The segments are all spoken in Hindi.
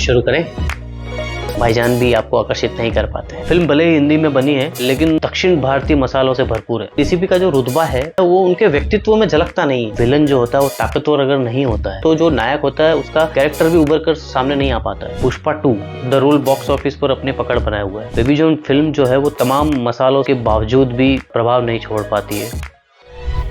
शुरू करें। भाईजान भी आपको आकर्षित नहीं कर पाते हैं। फिल्म भले ही हिंदी में बनी है लेकिन दक्षिण भारतीय मसालों से भरपूर है। डीसीपी का जो रुतबा है वो उनके व्यक्तित्व में झलकता नहीं है। विलन जो होता है वो ताकतवर अगर नहीं होता है तो जो नायक होता है उसका कैरेक्टर भी उभर कर सामने नहीं आ पाता है। Pushpa 2 the rule box office पर अपनी पकड़ बनाए हुआ है। बेबी जॉन फिल्म जो है वो तमाम मसालों के बावजूद भी प्रभाव नहीं छोड़ पाती है।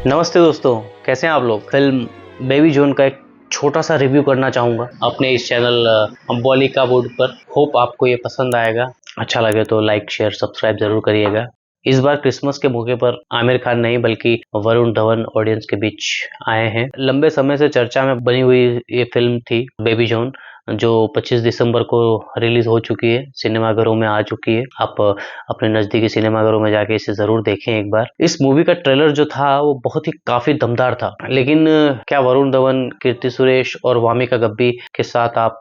नमस्ते दोस्तों, कैसे हैं आप लोग। फिल्म बेबी जॉन का एक छोटा सा रिव्यू करना चाहूँगा अपने इस चैनल बॉलीवुड पर। होप आपको ये पसंद आएगा। अच्छा लगे तो लाइक शेयर सब्सक्राइब जरूर करिएगा। इस बार क्रिसमस के मौके पर आमिर खान नहीं बल्कि वरुण धवन ऑडियंस के बीच आए हैं। लंबे समय से चर्चा में बनी हुई ये फिल्म थी बेबी जॉन, जो 25 दिसंबर को रिलीज हो चुकी है, सिनेमाघरों में आ चुकी है। आप अपने नज़दीकी सिनेमाघरों में जाके इसे ज़रूर देखें एक बार। इस मूवी का ट्रेलर जो था वो बहुत ही काफ़ी दमदार था, लेकिन क्या वरुण धवन, कीर्ति सुरेश और वामिका गब्बी के साथ आप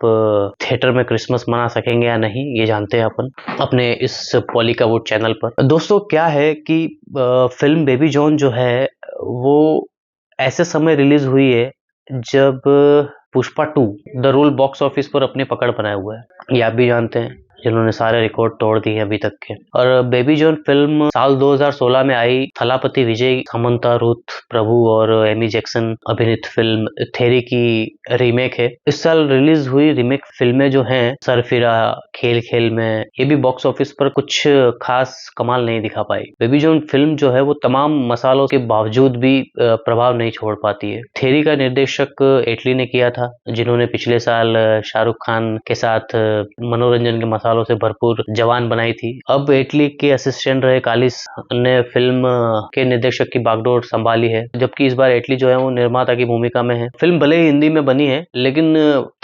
थिएटर में क्रिसमस मना सकेंगे या नहीं, ये जानते हैं अपन अपने इस बॉलीवुड चैनल पर। दोस्तों क्या है कि फिल्म बेबी जॉन जो है वो ऐसे समय रिलीज हुई है जब Pushpa 2 the rule box office पर अपनी पकड़ बनाए हुआ है। ये आप भी जानते हैं, जिन्होंने सारे रिकॉर्ड तोड़ दिए अभी तक के। और बेबी जॉन फिल्म साल 2016 में आई थलापति विजय, समंता रुथ प्रभु और एमी जैक्सन अभिनीत फिल्म थेरी की रीमेक है। इस साल रिलीज हुई रीमेक फिल्में जो हैं सरफिरा, खेल खेल में, ये भी बॉक्स ऑफिस पर कुछ खास कमाल नहीं दिखा पाई। बेबी जॉन फिल्म जो है वो तमाम मसालों के बावजूद भी प्रभाव नहीं छोड़ पाती है। थेरी का निर्देशक एटली ने किया था, जिन्होंने पिछले साल शाहरुख खान के साथ मनोरंजन के मसालों से भरपूर जवान बनाई थी। अब एटली के असिस्टेंट रहे कालिस ने फिल्म के निर्देशक की बागडोर संभाली है, जबकि इस बार एटली जो है वो निर्माता की भूमिका में है। फिल्म भले ही हिंदी में बनी है लेकिन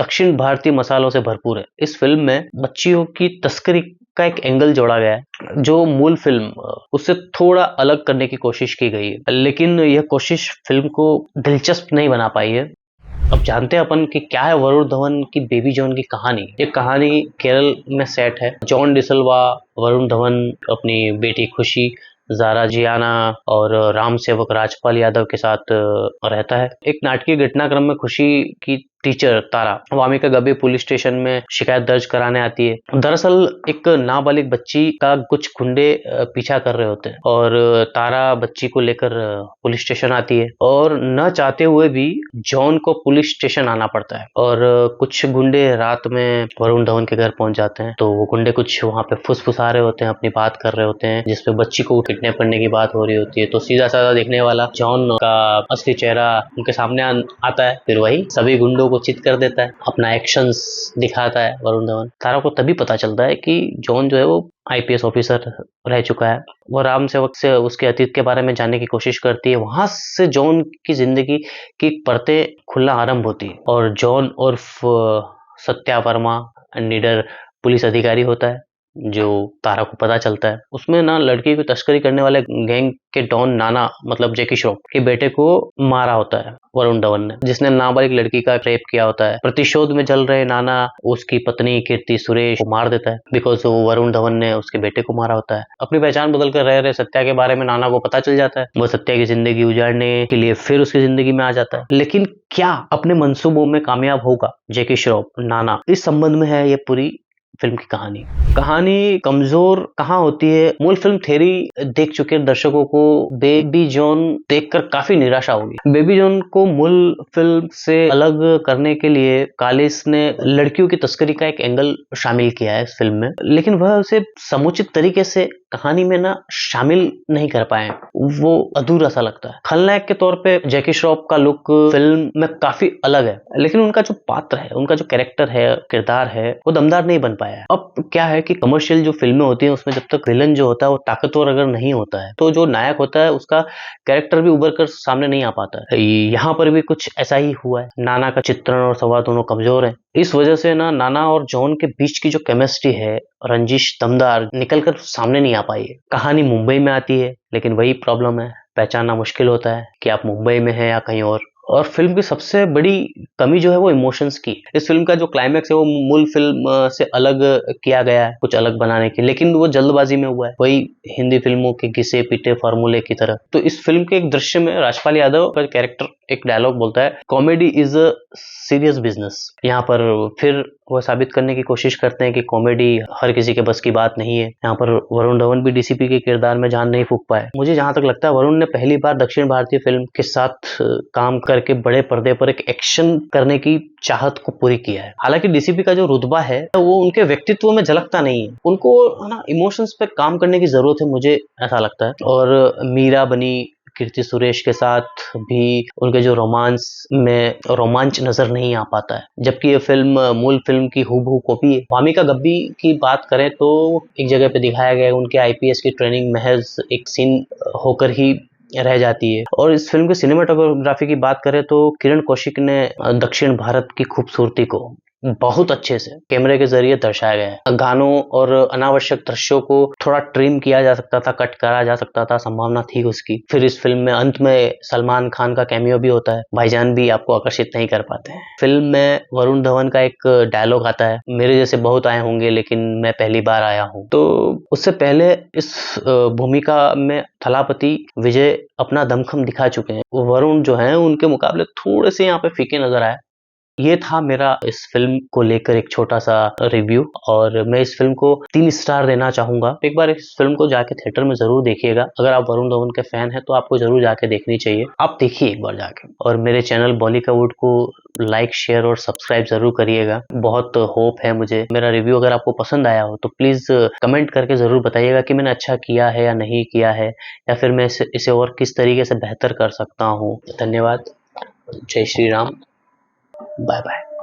दक्षिण भारतीय मसालों से भरपूर है। इस फिल्म में बच्चियों की तस्करी का एक एंगल जोड़ा गया है जो मूल फिल्म उससे थोड़ा अलग करने की कोशिश की गई है, लेकिन यह कोशिश फिल्म को दिलचस्प नहीं बना पाई है। अब जानते हैं अपन कि क्या है वरुण धवन की बेबी जॉन की कहानी। ये कहानी केरल में सेट है। जॉन डिसल्वा वरुण धवन अपनी बेटी खुशी, जारा जियाना और राम सेवक राजपाल यादव के साथ रहता है। एक नाटकीय घटनाक्रम में खुशी की टीचर तारा वामिका गब्बी पुलिस स्टेशन में शिकायत दर्ज कराने आती है। दरअसल एक नाबालिग बच्ची का कुछ गुंडे पीछा कर रहे होते हैं और तारा बच्ची को लेकर पुलिस स्टेशन आती है और न चाहते हुए भी जॉन को पुलिस स्टेशन आना पड़ता है। और कुछ गुंडे रात में वरुण धवन के घर पहुंच जाते हैं, तो वो गुंडे कुछ वहां पे फुसफुसा रहे होते हैं, अपनी बात कर रहे होते हैं, जिसपे बच्ची को किडनैप करने की बात हो रही होती है। तो सीधा साधा देखने वाला जॉन का असली चेहरा उनके सामने आता है। फिर वही सभी गुंडों को चित कर देता है, अपना एक्शंस दिखाता है वरुण धवन। तारा को तभी पता चलता है कि जॉन जो है वो आईपीएस ऑफिसर रह चुका है। वो राम सेवक से उसके अतीत के बारे में जानने की कोशिश करती है। वहां से जॉन की जिंदगी की परतें खुलना आरंभ होती है और जॉन उर्फ सत्या वर्मा निडर पुलिस अधिकारी होता है, जो तारा को पता चलता है। उसमें ना लड़की की तस्करी करने वाले गैंग के डॉन नाना मतलब जैकी श्रॉफ के बेटे को मारा होता है वरुण धवन ने, जिसने नाबालिग लड़की का रेप किया होता है। प्रतिशोध में जल रहे नाना उसकी पत्नी कीर्ति सुरेश को मार देता है बिकॉज वो वरुण धवन ने उसके बेटे को मारा होता है। अपनी पहचान बदल कर रह रहे सत्या के बारे में नाना को पता चल जाता है। वो सत्या की जिंदगी उजाड़ने के लिए फिर उसकी जिंदगी में आ जाता है। लेकिन क्या अपने मंसूबों में कामयाब होगा जैकी श्रॉफ नाना? इस संबंध में है ये पूरी फिल्म की कहानी कमजोर कहाँ होती है। मूल फिल्म थेरी देख चुके दर्शकों को बेबी जॉन देखकर काफी निराशा होगी। बेबी जॉन को मूल फिल्म से अलग करने के लिए कालिस ने लड़कियों की तस्करी का एक एंगल शामिल किया है इस फिल्म में, लेकिन वह उसे समुचित तरीके से कहानी में ना शामिल नहीं कर पाए। वो अधूरा सा लगता है। खलनायक के तौर पे जैकी श्रॉफ का लुक फिल्म में काफी अलग है, लेकिन उनका जो पात्र है, उनका जो कैरेक्टर है, किरदार है, वो दमदार नहीं बन पाया है। अब क्या है कि कमर्शियल जो फिल्में होती हैं उसमें जब तक विलन जो होता है वो ताकतवर अगर नहीं होता है तो जो नायक होता है उसका कैरेक्टर भी उभर कर सामने नहीं आ पाता है। यहाँ पर भी कुछ ऐसा ही हुआ है। नाना का चित्रण और संवाद दोनों कमजोर है। इस वजह से ना नाना और जॉन के बीच की जो केमिस्ट्री है, रंजिश दमदार निकल कर सामने नहीं आ पाई है। कहानी मुंबई में आती है, लेकिन वही प्रॉब्लम है, पहचानना मुश्किल होता है कि आप मुंबई में हैं या कहीं और फिल्म की सबसे बड़ी कमी जो है वो इमोशंस की। इस फिल्म का जो क्लाइमैक्स है वो मूल फिल्म से अलग किया गया है, कुछ अलग बनाने की, लेकिन वो जल्दबाजी में हुआ है, वही हिंदी फिल्मों के घिसे पीटे फार्मूले की तरह। तो इस फिल्म के एक दृश्य में राजपाल यादव का कैरेक्टर एक डायलॉग बोलता है, comedy is a serious business. यहाँ पर फिर वो साबित करने की कोशिश करते हैं कि कॉमेडी हर किसी के बस की बात नहीं है। यहाँ पर वरुण धवन भी डीसीपी के किरदार में जान नहीं फूंक पाए। मुझे जहां तक लगता है वरुण ने पहली बार दक्षिण भारतीय फिल्म के साथ काम करके बड़े पर्दे पर एक एक्शन करने की चाहत को पूरी किया है। हालांकि डीसीपी का जो रुतबा है वो उनके व्यक्तित्व में झलकता नहीं है। उनको है ना इमोशंस पे काम करने की जरूरत है, मुझे ऐसा लगता है। और मीरा बनी कीर्ति सुरेश के साथ भी उनके जो रोमांस में रोमांच नजर नहीं आ पाता है, जबकि ये फिल्म मूल फिल्म की हूबहू कॉपी है। वामिका गब्बी की बात करें तो एक जगह पे दिखाया गया है उनके आईपीएस की ट्रेनिंग महज एक सीन होकर ही रह जाती है। और इस फिल्म की सिनेमाटोग्राफी की बात करें तो किरण कौशिक ने दक्षिण भारत की खूबसूरती को बहुत अच्छे से कैमरे के जरिए दर्शाया गया है। गानों और अनावश्यक दृश्यों को थोड़ा ट्रिम किया जा सकता था, कट करा जा सकता था, संभावना थी उसकी। फिर इस फिल्म में अंत में सलमान खान का कैमियो भी होता है। भाईजान भी आपको आकर्षित नहीं कर पाते हैं। फिल्म में वरुण धवन का एक डायलॉग आता है, मेरे जैसे बहुत आए होंगे लेकिन मैं पहली बार आया हूँ। तो उससे पहले इस भूमिका में थलापति विजय अपना दमखम दिखा चुके हैं। वरुण जो है उनके मुकाबले थोड़े से यहाँ पे फीके नजर आए। ये था मेरा इस फिल्म को लेकर एक छोटा सा रिव्यू, और मैं इस फिल्म को 3 स्टार देना चाहूंगा। एक बार इस फिल्म को जाके थिएटर में जरूर देखिएगा। अगर आप वरुण धवन के फैन हैं तो आपको जरूर जाके देखनी चाहिए। आप देखिए एक बार जाके, और मेरे चैनल बॉलीवुड को लाइक, शेयर और सब्सक्राइब जरूर करिएगा। बहुत होप है मुझे मेरा रिव्यू अगर आपको पसंद आया हो तो प्लीज कमेंट करके जरूर बताइएगा कि मैंने अच्छा किया है या नहीं किया है, या फिर मैं इसे और किस तरीके से बेहतर कर सकता हूँ। धन्यवाद। जय श्री राम। Bye bye.